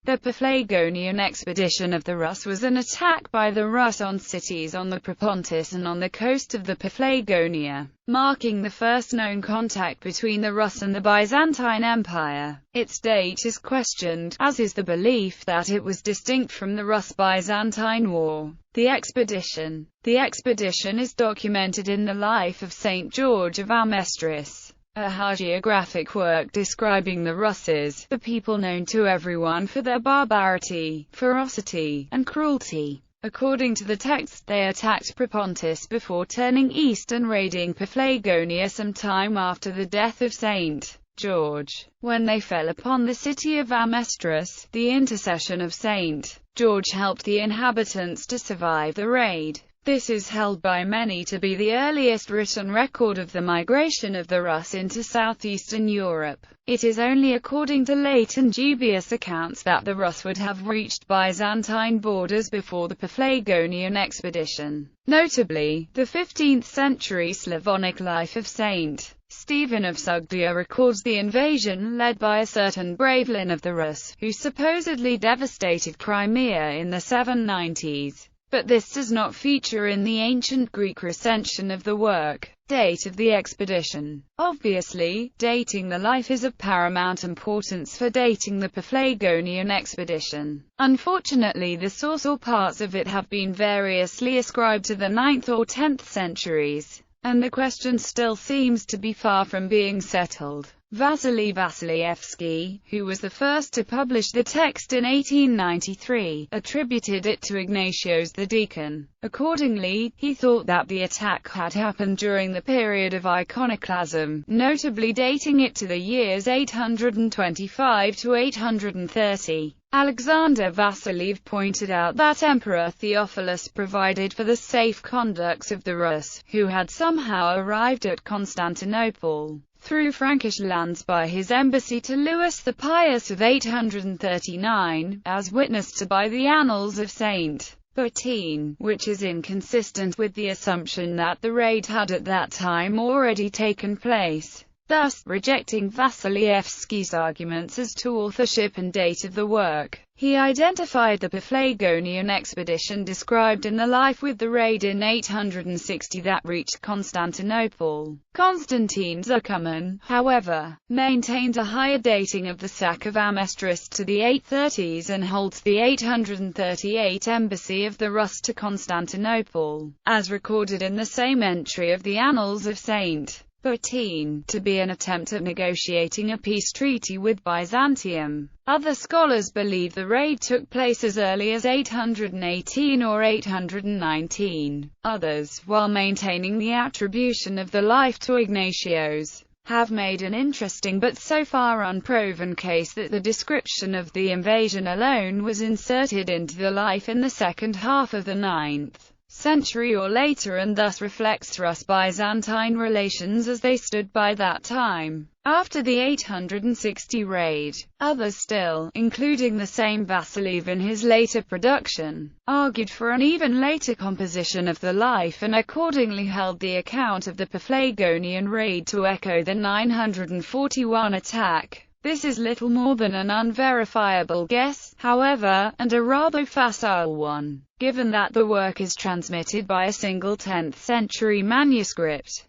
The Paphlagonian expedition of the Rus was an attack by the Rus on cities on the Propontis and on the coast of the Paphlagonia, marking the first known contact between the Rus and the Byzantine Empire. Its date is questioned, as is the belief that it was distinct from the Rus-Byzantine War. The expedition is documented in the life of Saint George of Amestris, a hagiographic work describing the Russes, the people known to everyone for their barbarity, ferocity, and cruelty. According to the text, they attacked Propontis before turning east and raiding Paphlagonia some time after the death of Saint George. When they fell upon the city of Amestris, the intercession of Saint George helped the inhabitants to survive the raid. This is held by many to be the earliest written record of the migration of the Rus into southeastern Europe. It is only according to late and dubious accounts that the Rus would have reached Byzantine borders before the Paphlagonian expedition. Notably, the 15th century Slavonic life of Saint Stephen of Sugdia records the invasion led by a certain Bravelin of the Rus, who supposedly devastated Crimea in the 790s. But this does not feature in the ancient Greek recension of the work. Date of the expedition. Obviously, dating the life is of paramount importance for dating the Paphlagonian expedition. Unfortunately, the source or parts of it have been variously ascribed to the 9th or 10th centuries, and the question still seems to be far from being settled. Vasily Vasilievsky, who was the first to publish the text in 1893, attributed it to Ignatius the Deacon. Accordingly, he thought that the attack had happened during the period of iconoclasm, notably dating it to the years 825 to 830. Alexander Vasiliev pointed out that Emperor Theophilus provided for the safe conducts of the Rus, who had somehow arrived at Constantinople through Frankish lands by his embassy to Louis the Pious of 839, as witnessed by the Annals of St. Bertine, which is inconsistent with the assumption that the raid had at that time already taken place. Thus, rejecting Vasilievsky's arguments as to authorship and date of the work, he identified the Paphlagonian expedition described in the life with the raid in 860 that reached Constantinople. Constantine Zuckerman, however, maintains a higher dating of the sack of Amestris to the 830s and holds the 838 embassy of the Rus to Constantinople, as recorded in the same entry of the Annals of St. Bertine, to be an attempt at negotiating a peace treaty with Byzantium. Other scholars believe the raid took place as early as 818 or 819. Others, while maintaining the attribution of the life to Ignatius, have made an interesting but so far unproven case that the description of the invasion alone was inserted into the life in the second half of the 9th century or later, and thus reflects Rus-Byzantine relations as they stood by that time. After the 860 raid, others still, including the same Vasiliev in his later production, argued for an even later composition of the life and accordingly held the account of the Paphlagonian raid to echo the 941 attack. This is little more than an unverifiable guess, however, and a rather facile one, given that the work is transmitted by a single 10th century manuscript.